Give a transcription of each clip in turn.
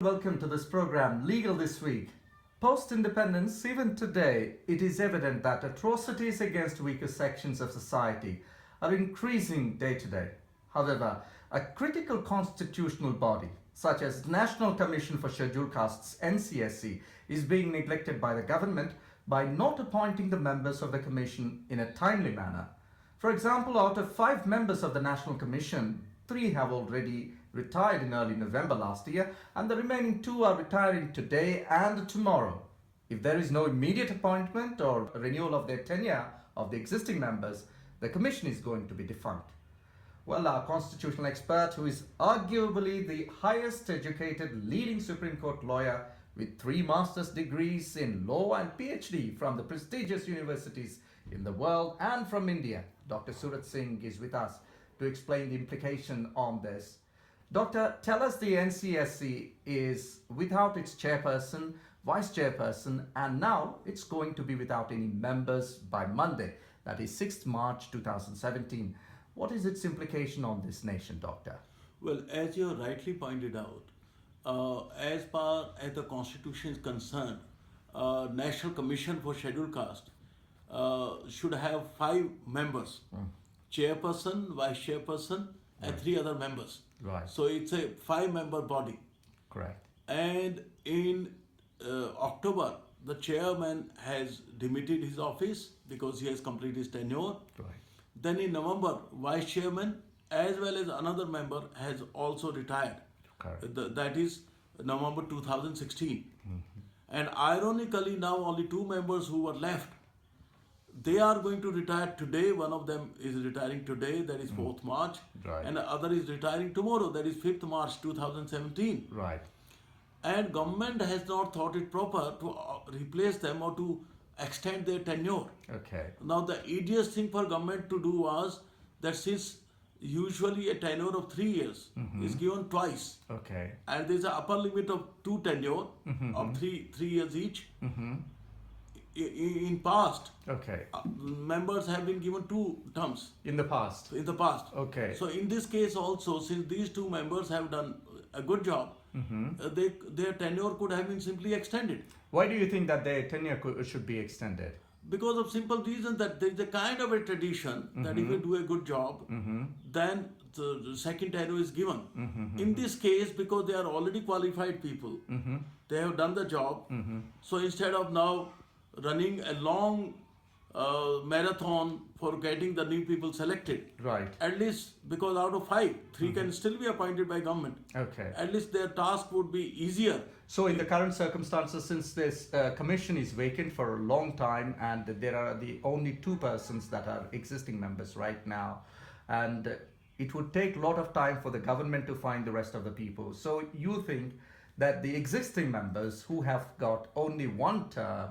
Welcome to this program, Legal This Week. Post-independence, even today, it is evident that atrocities against weaker sections of society are increasing day to day. However, a critical constitutional body, such as National Commission for Scheduled Castes (NCSC), is being neglected by the government by not appointing the members of the commission in a timely manner. For example, out of 5 members of the National Commission, 3 have already retired in early November last year, and the remaining 2 are retiring today and tomorrow. If there is no immediate appointment or renewal of their tenure of the existing members, the commission is going to be defunct. Well, our constitutional expert, who is arguably the highest educated leading Supreme Court lawyer with 3 master's degrees in law and PhD from the prestigious universities in the world and from India, Dr. Surat Singh is with us to explain the implication on this. Doctor, tell us, the NCSC is without its chairperson, vice-chairperson, and now it's going to be without any members by Monday, that is 6th March 2017. What is its implication on this nation, Doctor? Well, as you rightly pointed out, as far as the Constitution is concerned, National Commission for Scheduled Caste should have 5 members, chairperson, vice-chairperson, and 3 other members. Right. So it's a 5-member body. Correct. And in October, the chairman has demitted his office because he has completed his tenure. Right. Then in November, vice chairman as well as another member has also retired. Correct. That is November 2016. And ironically, now only 2 members who were left, they are going to retire today. One of them is retiring today, that is 4th March. Right. And the other is retiring tomorrow, that is 5th March 2017. Right. And government has not thought it proper to replace them or to extend their tenure. Okay. Now the easiest thing for government to do was that, since usually a tenure of 3 years is given twice, Okay. and there is an upper limit of 2 tenure of 3 years each. In past, Okay. members have been given 2 terms In the past. in the past. Okay. So in this case also, since these 2 members have done a good job, their tenure could have been simply extended. Why do you think that their tenure should be extended? Because of simple reason that there is a kind of a tradition that if you do a good job, then the second tenure is given. In this case, because they are already qualified people, they have done the job. So instead of now running a long marathon for getting the new people selected, Right. at least, because out of 5, 3 can still be appointed by government. Okay. At least their task would be easier. So in the current circumstances, since this commission is vacant for a long time and there are the only 2 persons that are existing members right now, and it would take a lot of time for the government to find the rest of the people. So you think that the existing members who have got only 1 term,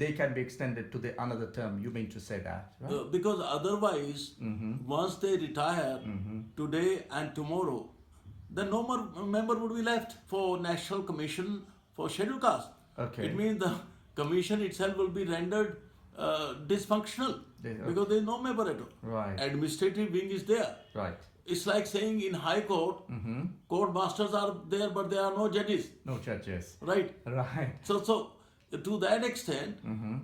they can be extended to the another term? You mean to say that, right? Because otherwise, once they retire today and tomorrow, then no more member would be left for National Commission for Scheduled Caste. Okay. It means the commission itself will be rendered dysfunctional because there is no member at all. Right. Administrative wing is there. Right. It's like saying in High Court, court masters are there, but there are no judges. No judges. Right. Right. So to that extent,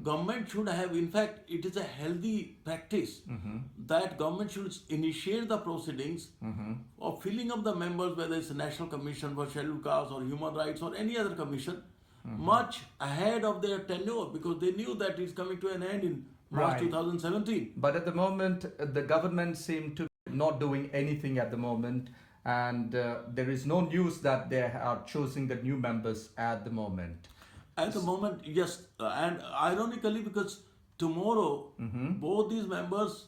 government should have, in fact, it is a healthy practice that government should initiate the proceedings of filling up the members, whether it's the National Commission for Scheduled Castes or Human Rights or any other commission, much ahead of their tenure, because they knew that it's coming to an end in March 2017. But at the moment, the government seem to be not doing anything at the moment, and there is no news that they are choosing the new members at the moment. At the moment, yes, and ironically, because tomorrow both these members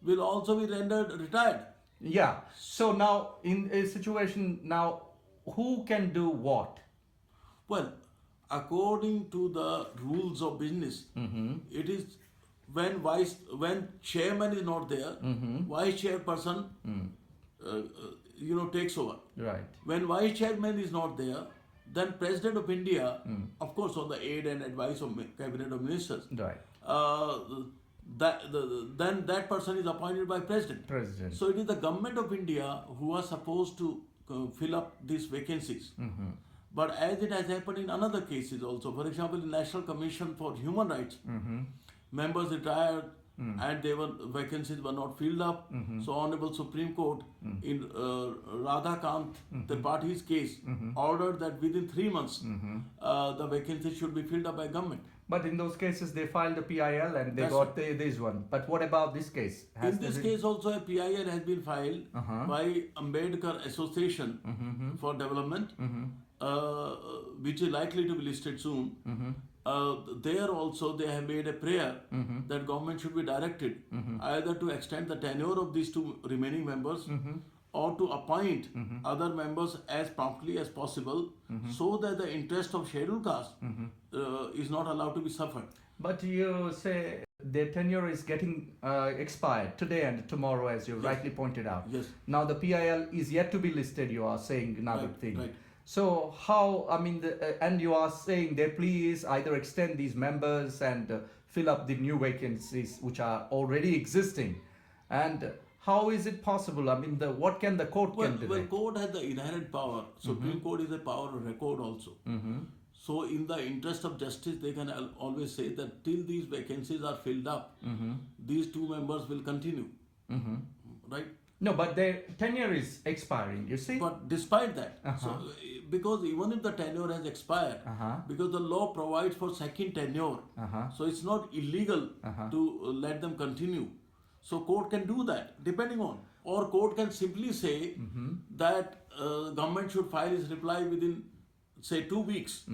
will also be rendered retired. Yeah. So now, in a situation now, who can do what? Well, according to the rules of business, it is when chairman is not there, vice chairperson, takes over. Right. When vice chairman is not there, then President of India, of course, on the aid and advice of Cabinet of Ministers, Right. then that person is appointed by President. So it is the government of India who are supposed to fill up these vacancies. But as it has happened in another cases also, for example, in National Commission for Human Rights, members retired and vacancies were not filled up. So Honorable Supreme Court in Radhakant Tripaঠি's case ordered that within 3 months the vacancies should be filled up by government. But in those cases, they filed a PIL and they That's got this one. But what about this case? In this case also a PIL has been filed by Ambedkar Association for Development, which is likely to be listed soon. There also they have made a prayer that government should be directed either to extend the tenure of these two remaining members or to appoint other members as promptly as possible so that the interest of scheduled caste is not allowed to be suffered. But you say their tenure is getting expired today and tomorrow, as you rightly pointed out. Yes. Now the PIL is yet to be listed, you are saying another thing. Right. So how, I mean, and you are saying their plea is either extend these members and fill up the new vacancies which are already existing. And how is it possible? I mean, what can the court can do? Well, court has the inherent power. Supreme Court is a power of record also. So in the interest of justice, they can always say that till these vacancies are filled up, these two members will continue. Right? No, but their tenure is expiring, you see? But despite that, so, because even if the tenure has expired, because the law provides for second tenure, so it's not illegal to let them continue. So court can do that, depending on. Or court can simply say that government should file its reply within, say, 2 weeks.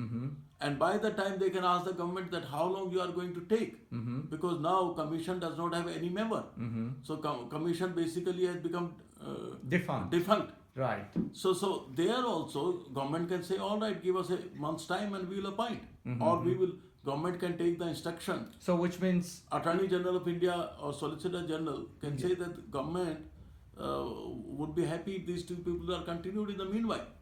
And by the time they can ask the government that how long you are going to take. Because now commission does not have any member. So commission basically has become defunct. Right. So there also government can say, all right, give us a month's time and we will appoint. Or government can take the instruction. So which means Attorney General of India or Solicitor General can say that government would be happy if these two people are continued in the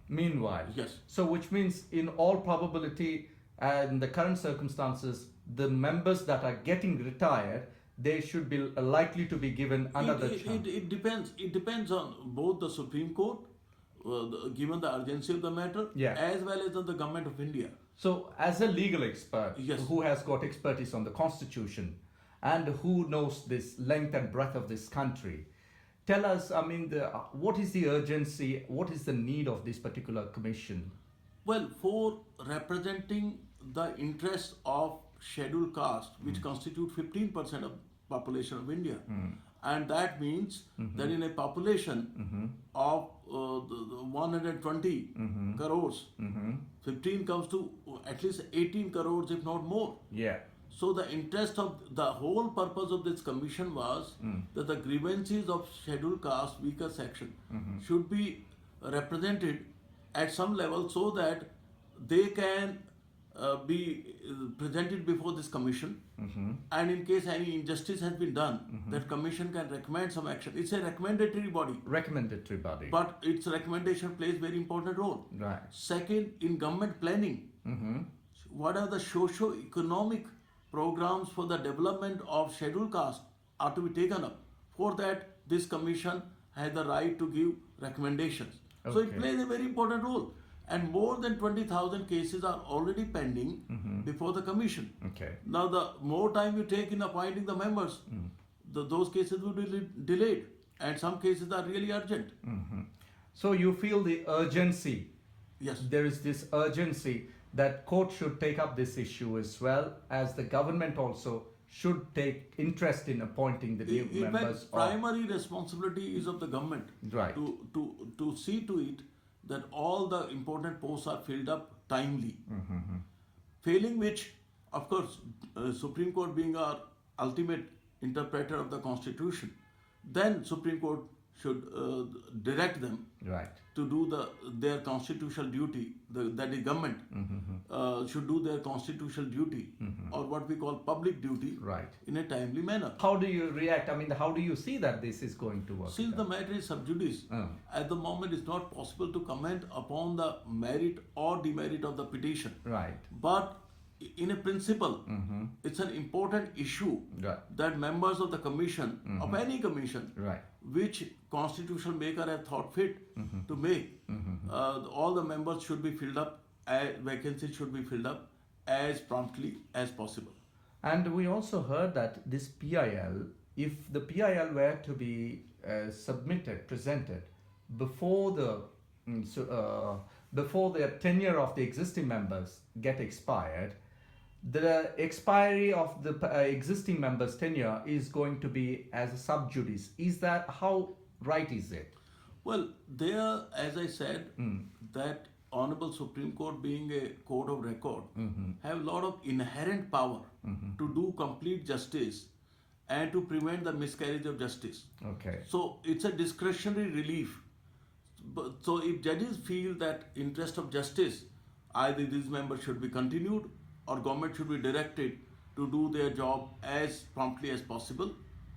meanwhile. Yes. So which means in all probability in the current circumstances, the members that are getting retired, they should be likely to be given another chance. It depends. It depends on both the Supreme Court, given the urgency of the matter, as well as on the Government of India. So as a legal expert who has got expertise on the Constitution and who knows this length and breadth of this country, tell us, I mean, what is the urgency, what is the need of this particular commission? Well, for representing the interests of scheduled caste, which constitute 15% of population of India, and that means that in a population of 120 crores, 15 comes to at least 18 crores, if not more. Yeah. So the interest of the whole purpose of this commission was that the grievances of scheduled caste weaker section should be represented at some level so that they can be presented before this commission, and in case any injustice has been done, that commission can recommend some action. It's a recommendatory body. But its recommendation plays very important role. Right. Second, in government planning, what are the socio-economic programs for the development of scheduled caste are to be taken up. For that, this commission has the right to give recommendations. So it plays a very important role. And more than 20,000 cases are already pending before the commission. Now, the more time you take in appointing the members, those cases will be delayed. And some cases are really urgent. So you feel the urgency. Yes. There is this urgency that court should take up this issue as well as the government also should take interest in appointing the new members. Fact, primary responsibility is of the government. Right. To see to it that all the important posts are filled up timely. Failing which, of course, Supreme Court being our ultimate interpreter of the Constitution, then Supreme Court should direct them to do their constitutional duty, that is government should do their constitutional duty or what we call public duty in a timely manner. How do you react? I mean, how do you see that this is going to work? Since the matter is sub judice, at the moment it's not possible to comment upon the merit or demerit of the petition. But in a principle, it's an important issue that members of the commission, of any commission, which constitutional maker have thought fit to make, all the members should be filled up vacancies should be filled up as promptly as possible. And we also heard that this PIL, if the PIL were to be presented before before the tenure of the existing members get expired, the expiry of the existing members' tenure is going to be as a sub judice. Is that how right is it? Well, there, as I said, that Honorable Supreme Court, being a court of record, have a lot of inherent power to do complete justice and to prevent the miscarriage of justice. Okay. So it's a discretionary relief. So if judges feel that interest of justice, either these members should be continued or government should be directed to do their job as promptly as possible,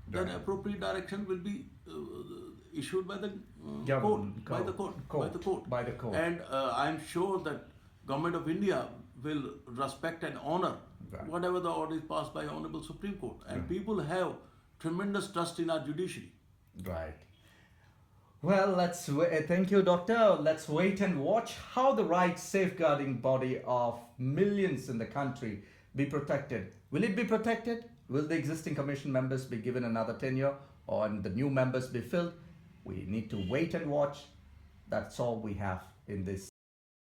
then Right. appropriate direction will be issued by the Government, court, by the court. By the court. And I'm sure that Government of India will respect and honor Right. whatever the order is passed by Honorable Supreme Court. And people have tremendous trust in our judiciary. Right. Well, thank you, Doctor. Let's wait and watch how the rights safeguarding body of millions in the country be protected. Will it be protected? Will the existing commission members be given another tenure, or the new members be filled? We need to wait and watch. That's all we have in this